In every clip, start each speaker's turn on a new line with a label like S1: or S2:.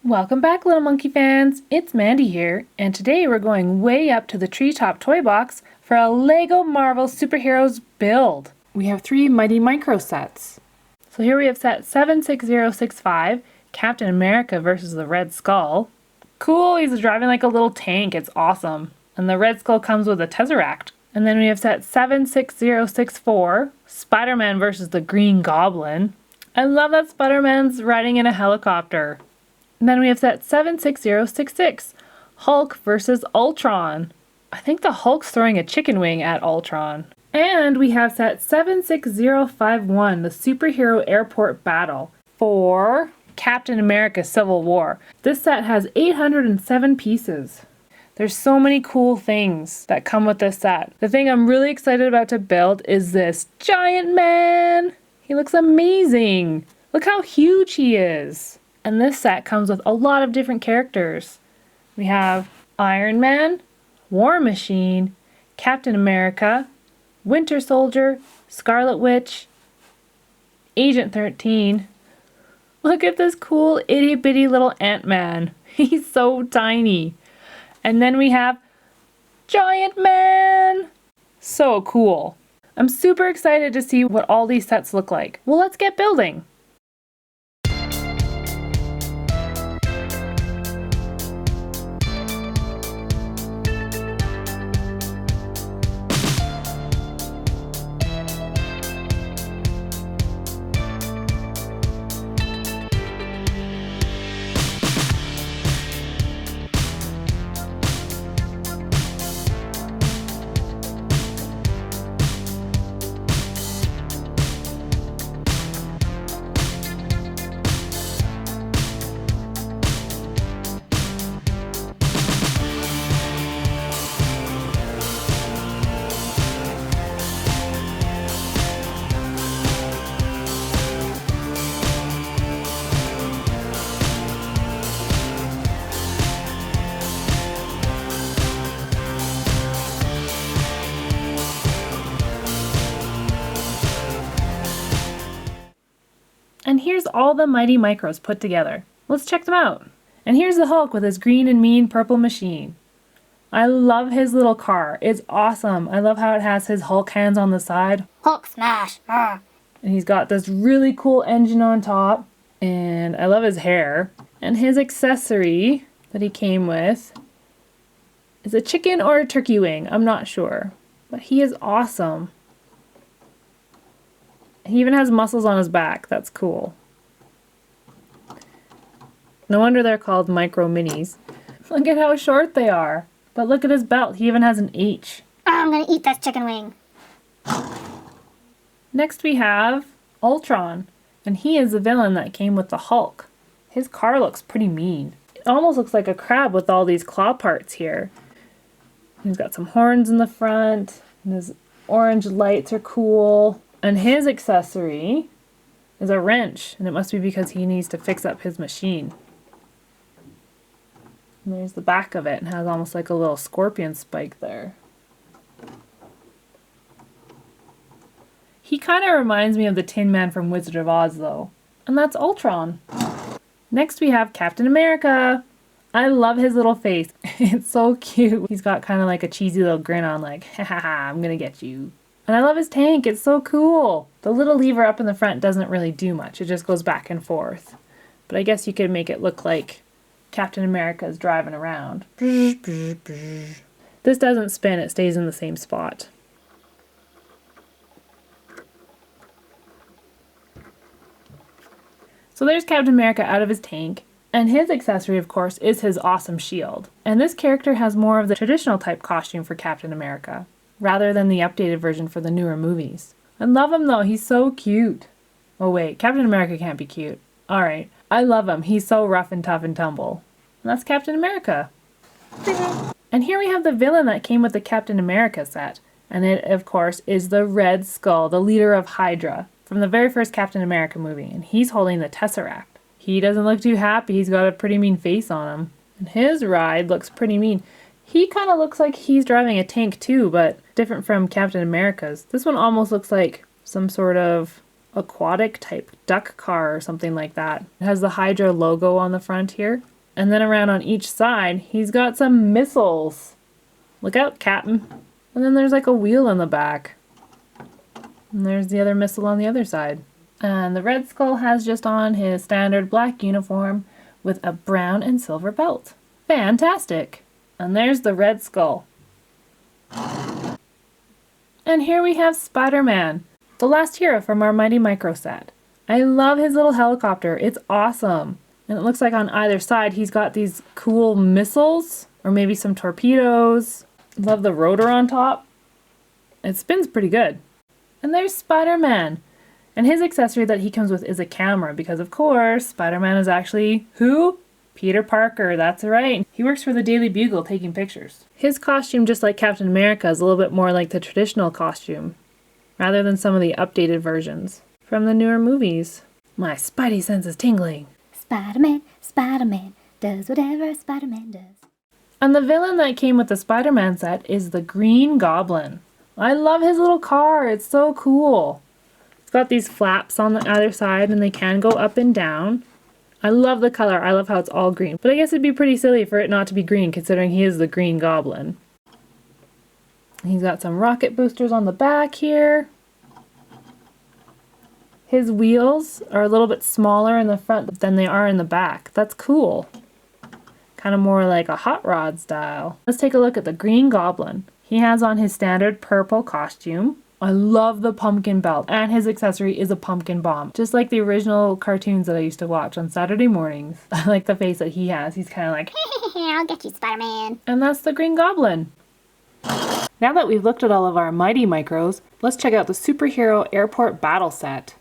S1: Welcome back, little monkey fans. It's Mandy here, and today we're going way up to the treetop toy box for a LEGO Marvel Superheroes build. We have 3 Mighty Micro sets. So here we have set 76065, Captain America versus the Red Skull. Cool, he's driving like a little tank, it's awesome. And the Red Skull comes with a Tesseract. And then we have set 76064, Spider-Man versus the Green Goblin. I love that Spider-Man's riding in a helicopter. And then we have set 76066, Hulk versus Ultron. I think the Hulk's throwing a chicken wing at Ultron. And we have set 76051, the Superhero Airport Battle for Captain America Civil War. This set has 807 pieces. There's so many cool things that come with this set. The thing I'm really excited about to build is this giant man. He looks amazing. Look how huge he is. And this set comes with a lot of different characters. We have Iron Man, War Machine, Captain America, Winter Soldier, Scarlet Witch, Agent 13. Look at this cool itty bitty little Ant-Man. He's so tiny. And then we have Giant Man. So cool. I'm super excited to see what all these sets look like. Well, let's get building. And here's all the Mighty Micros put together. Let's check them out. And here's the Hulk with his green and mean purple machine. I love his little car. It's awesome. I love how it has his Hulk hands on the side.
S2: Hulk smash!
S1: And he's got this really cool engine on top. And I love his hair. And his accessory that he came with is a chicken or a turkey wing. I'm not sure. But he is awesome. He even has muscles on his back. That's cool. No wonder they're called Micro Minis. Look at how short they are. But look at his belt. He even has an H.
S2: I'm gonna eat that chicken wing.
S1: Next we have Ultron. And he is the villain that came with the Hulk. His car looks pretty mean. It almost looks like a crab with all these claw parts here. He's got some horns in the front. And his orange lights are cool. And his accessory is a wrench, and it must be because he needs to fix up his machine. And there's the back of it, and has almost like a little scorpion spike there. He kind of reminds me of the Tin Man from Wizard of Oz, though. And that's Ultron. Next we have Captain America. I love his little face. It's so cute. He's got kind of like a cheesy little grin on, like, ha ha ha, I'm gonna get you. And I love his tank, it's so cool. The little lever up in the front doesn't really do much, it just goes back and forth. But I guess you could make it look like Captain America is driving around. This doesn't spin, it stays in the same spot. So there's Captain America out of his tank. And his accessory, of course, is his awesome shield. And this character has more of the traditional type costume for Captain America, rather than the updated version for the newer movies. I love him though, he's so cute. Oh wait, Captain America can't be cute. Alright, I love him, he's so rough and tough and tumble. And that's Captain America. And here we have the villain that came with the Captain America set. And it, of course, is the Red Skull, the leader of Hydra, from the very first Captain America movie. And he's holding the Tesseract. He doesn't look too happy, he's got a pretty mean face on him. And his ride looks pretty mean. He kind of looks like he's driving a tank too, but different from Captain America's. This one almost looks like some sort of aquatic type duck car or something like that. It has the Hydra logo on the front here. And then around on each side, he's got some missiles. Look out, Captain. And then there's like a wheel in the back. And there's the other missile on the other side. And the Red Skull has just on his standard black uniform with a brown and silver belt. Fantastic! And there's the Red Skull. And here we have Spider-Man, the last hero from our Mighty Micro set. I love his little helicopter. It's awesome. And it looks like on either side he's got these cool missiles or maybe some torpedoes. Love the rotor on top. It spins pretty good. And there's Spider-Man. And his accessory that he comes with is a camera because, of course, Spider-Man is actually who? Peter Parker, that's right. He works for the Daily Bugle taking pictures. His costume, just like Captain America, is a little bit more like the traditional costume, rather than some of the updated versions from the newer movies. My spidey sense is tingling.
S2: Spider-Man, Spider-Man, does whatever Spider-Man does.
S1: And the villain that came with the Spider-Man set is the Green Goblin. I love his little car, it's so cool. It's got these flaps on the other side and they can go up and down. I love the color. I love how it's all green. But I guess it'd be pretty silly for it not to be green considering he is the Green Goblin. He's got some rocket boosters on the back here. His wheels are a little bit smaller in the front than they are in the back. That's cool. Kind of more like a hot rod style. Let's take a look at the Green Goblin. He has on his standard purple costume. I love the pumpkin belt, and his accessory is a pumpkin bomb. Just like the original cartoons that I used to watch on Saturday mornings. I like the face that he has. He's kind of like,
S2: I'll get you, Spider-Man.
S1: and that's the Green Goblin. Now that we've looked at all of our Mighty Micros, let's check out the Superhero Airport Battle Set.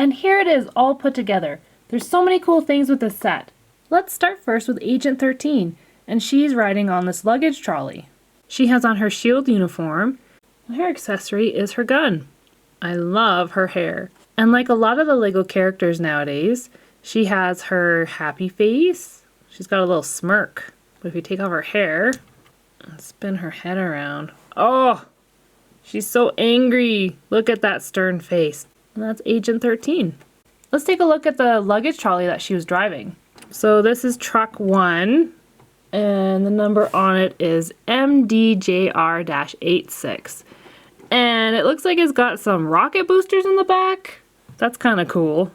S1: And here it is all put together. There's so many cool things with this set. Let's start first with Agent 13, and she's riding on this luggage trolley. She has on her shield uniform, and her accessory is her gun. I love her hair. And like a lot of the Lego characters nowadays, she has her happy face. She's got a little smirk. But if you take off her hair and spin her head around, oh, she's so angry. Look at that stern face. And that's Agent 13. Let's take a look at the luggage trolley that she was driving. So this is truck 1, and the number on it is MDJR-86. And it looks like it's got some rocket boosters in the back. That's kind of cool.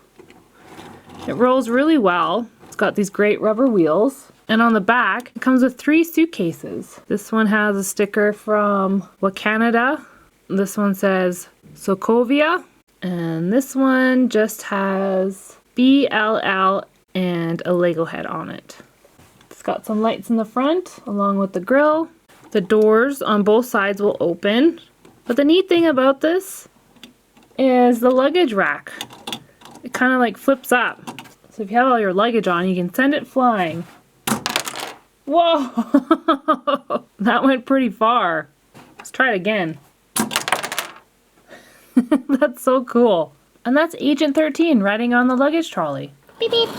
S1: It rolls really well. It's got these great rubber wheels. And on the back, it comes with 3 suitcases. This one has a sticker from Canada. This one says Sokovia. And this one just has BLL and a Lego head on it. It's got some lights in the front along with the grille. The doors on both sides will open. But the neat thing about this is the luggage rack. It kind of like flips up. So if you have all your luggage on, you can send it flying. Whoa! That went pretty far. Let's try it again. That's so cool. And that's Agent 13 riding on the luggage trolley.
S2: Beep beep.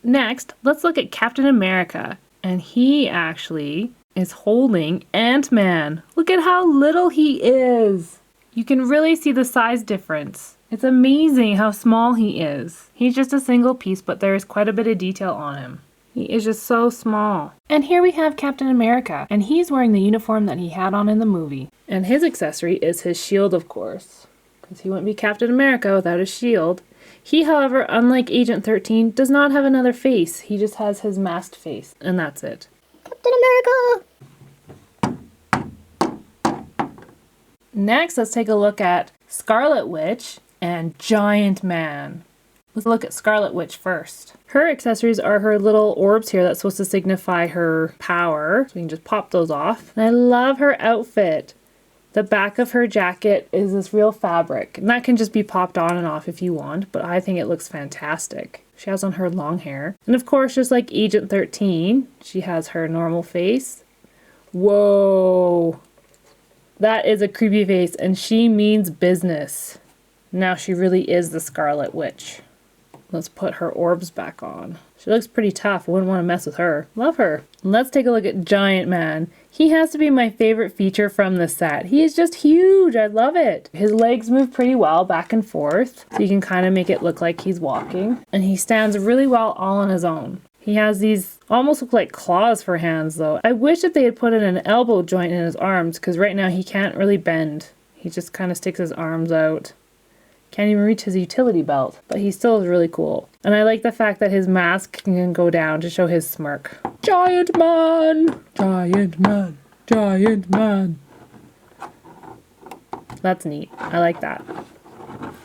S1: Next, let's look at Captain America. And he actually is holding Ant-Man. Look at how little he is. You can really see the size difference. It's amazing how small he is. He's just a single piece, but there is quite a bit of detail on him. He is just so small. And here we have Captain America, and he's wearing the uniform that he had on in the movie. And his accessory is his shield, of course, because he wouldn't be Captain America without his shield. He, however, unlike Agent 13, does not have another face. He just has his masked face, and that's it.
S2: Captain America!
S1: Next, let's take a look at Scarlet Witch and Giant Man. Let's look at Scarlet Witch first. Her accessories are her little orbs here that's supposed to signify her power. So you can just pop those off. And I love her outfit. The back of her jacket is this real fabric. And that can just be popped on and off if you want, but I think it looks fantastic. She has on her long hair. And of course, just like Agent 13, she has her normal face. Whoa! That is a creepy face, and she means business. Now she really is the Scarlet Witch. Let's put her orbs back on. She looks pretty tough. I wouldn't want to mess with her. Love her. Let's take a look at Giant Man. He has to be my favorite feature from the set. He is just huge. I love it. His legs move pretty well back and forth, so you can kind of make it look like he's walking. And he stands really well all on his own. He has these almost look like claws for hands though. I wish that they had put in an elbow joint in his arms, because right now he can't really bend. He just kind of sticks his arms out. Can't even reach his utility belt, but he still is really cool. And I like the fact that his mask can go down to show his smirk. Giant Man! Giant Man! Giant Man! That's neat. I like that.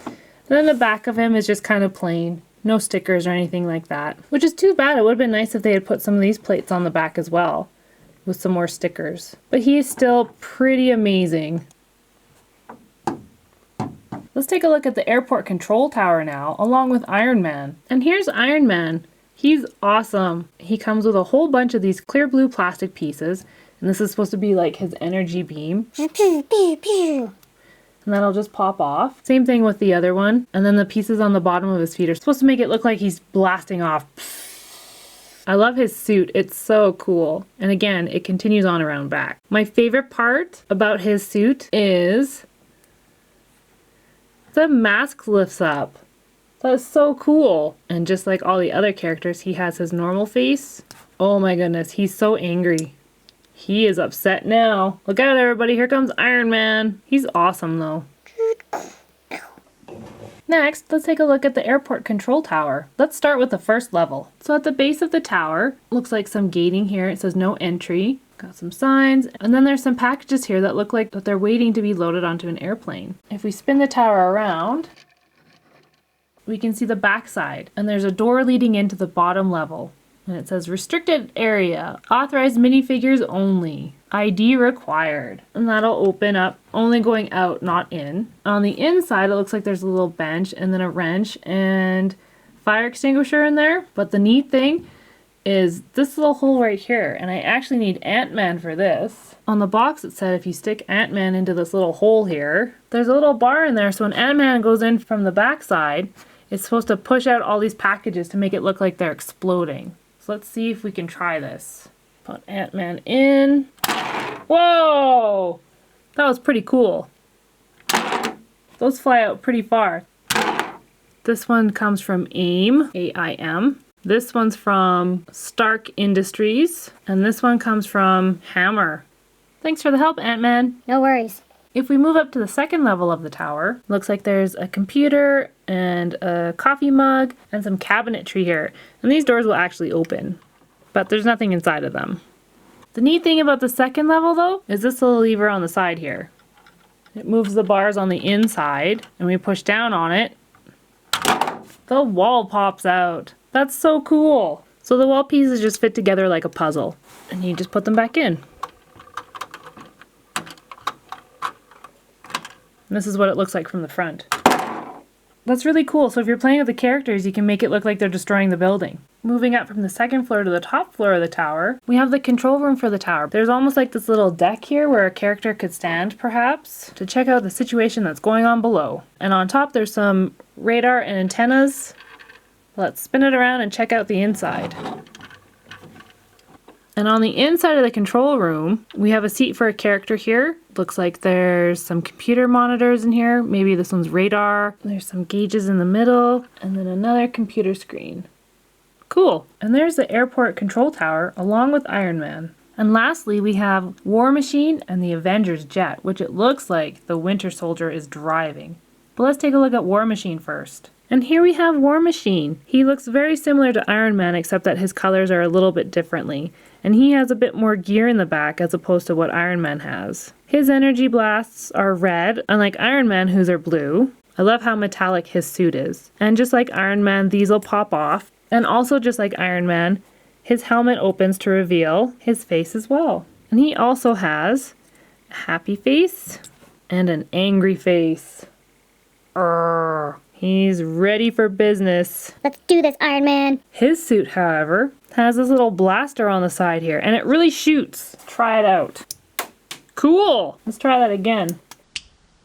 S1: And then the back of him is just kind of plain. No stickers or anything like that. Which is too bad. It would have been nice if they had put some of these plates on the back as well, with some more stickers. But he's still pretty amazing. Let's take a look at the airport control tower now, along with Iron Man. And here's Iron Man. He's awesome. He comes with a whole bunch of these clear blue plastic pieces, and this is supposed to be like his energy beam.
S2: Pew, pew, pew.
S1: And that'll just pop off. Same thing with the other one. And then the pieces on the bottom of his feet are supposed to make it look like he's blasting off. I love his suit. It's so cool. And again, it continues on around back. My favorite part about his suit is the mask lifts up. That's so cool. And just like all the other characters, he has his normal face. Oh my goodness, he's so angry. He is upset now. Look out everybody, here comes Iron Man. He's awesome though. Next, let's take a look at the airport control tower. Let's start with the first level. So at the base of the tower, looks like some gating here. It says no entry. Got some signs, and then there's some packages here that look like that they're waiting to be loaded onto an airplane. If we spin the tower around, we can see the backside, and there's a door leading into the bottom level. And it says restricted area, authorized minifigures only, ID required. And that'll open up, only going out, not in. On the inside, it looks like there's a little bench and then a wrench and fire extinguisher in there. But the neat thing is this little hole right here, and I actually need Ant-Man for this. On the box it said if you stick Ant-Man into this little hole here, there's a little bar in there, so when Ant-Man goes in from the backside, it's supposed to push out all these packages to make it look like they're exploding. So let's see if we can try this. Put Ant-Man in. Whoa! That was pretty cool. Those fly out pretty far. This one comes from AIM, A-I-M. This one's from Stark Industries, and this one comes from Hammer. Thanks for the help, Ant-Man.
S2: No worries.
S1: If we move up to the second level of the tower, looks like there's a computer and a coffee mug and some cabinetry here. And these doors will actually open, but there's nothing inside of them. The neat thing about the second level, though, is this little lever on the side here. It moves the bars on the inside, and we push down on it. The wall pops out. That's so cool. So the wall pieces just fit together like a puzzle, and you just put them back in. And this is what it looks like from the front. That's really cool. So if you're playing with the characters, you can make it look like they're destroying the building. Moving up from the second floor to the top floor of the tower, we have the control room for the tower. There's almost like this little deck here where a character could stand, perhaps, to check out the situation that's going on below. And on top, there's some radar and antennas. Let's spin it around and check out the inside. And on the inside of the control room, we have a seat for a character here. Looks like there's some computer monitors in here. Maybe this one's radar. There's some gauges in the middle, and then another computer screen. Cool. And there's the airport control tower along with Iron Man. And lastly, we have War Machine and the Avengers Jet, which it looks like the Winter Soldier is driving. But let's take a look at War Machine first. And here we have War Machine. He looks very similar to Iron Man, except that his colors are a little bit differently. And he has a bit more gear in the back as opposed to what Iron Man has. His energy blasts are red, unlike Iron Man, whose are blue. I love how metallic his suit is. And just like Iron Man, these will pop off. And also just like Iron Man, his helmet opens to reveal his face as well. And he also has a happy face and an angry face. Arrgh. He's ready for business.
S2: Let's do this, Iron Man.
S1: His suit, however, has this little blaster on the side here, and it really shoots. Try it out. Cool! Let's try that again.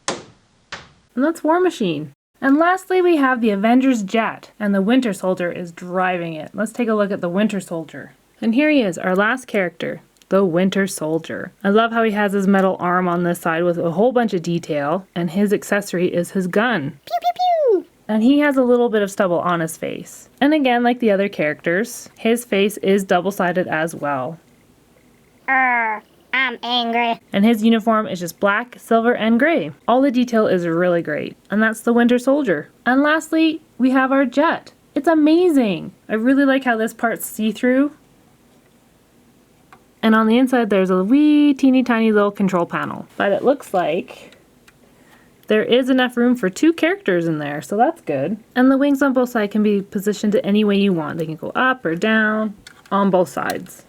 S1: And that's War Machine. And lastly, we have the Avengers Jet, and the Winter Soldier is driving it. Let's take a look at the Winter Soldier. And here he is, our last character, the Winter Soldier. I love how he has his metal arm on this side with a whole bunch of detail, and his accessory is his gun.
S2: Pew, pew, pew!
S1: And he has a little bit of stubble on his face. And again, like the other characters, his face is double-sided as well.
S2: I'm angry.
S1: And his uniform is just black, silver, and gray. All the detail is really great. And that's the Winter Soldier. And lastly, we have our jet. It's amazing. I really like how this part's see-through. And on the inside, there's a wee teeny tiny little control panel. But it looks like there is enough room for 2 characters in there, so that's good. And the wings on both sides can be positioned any way you want. They can go up or down on both sides.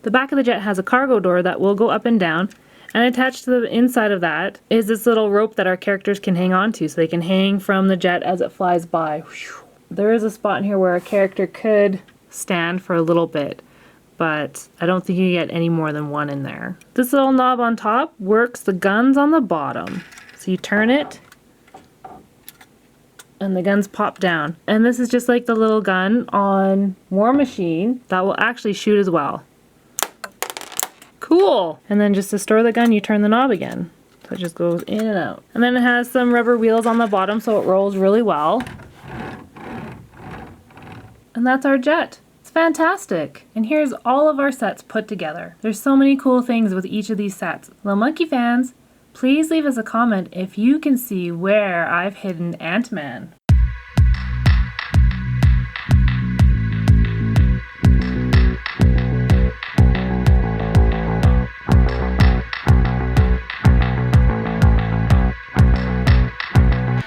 S1: The back of the jet has a cargo door that will go up and down, and attached to the inside of that is this little rope that our characters can hang on to, so they can hang from the jet as it flies by. There is a spot in here where a character could stand for a little bit, but I don't think you get any more than 1 in there. This little knob on top works the guns on the bottom. So you turn it, and the guns pop down. And this is just like the little gun on War Machine that will actually shoot as well. Cool! And then just to store the gun, you turn the knob again. So it just goes in and out. And then it has some rubber wheels on the bottom so it rolls really well. And that's our jet. Fantastic! And here's all of our sets put together. There's so many cool things with each of these sets. Little Monkey fans, please leave us a comment if you can see where I've hidden Ant-Man.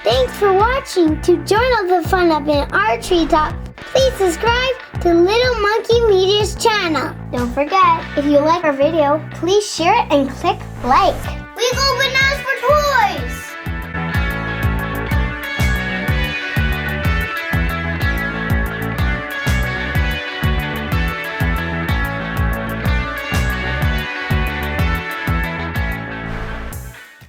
S2: Thanks for watching. To join all the fun up in our treetop, please subscribe,
S3: to Little Monkey Media's channel. Don't forget, if you like our video, please share it and click like. We go bananas for toys!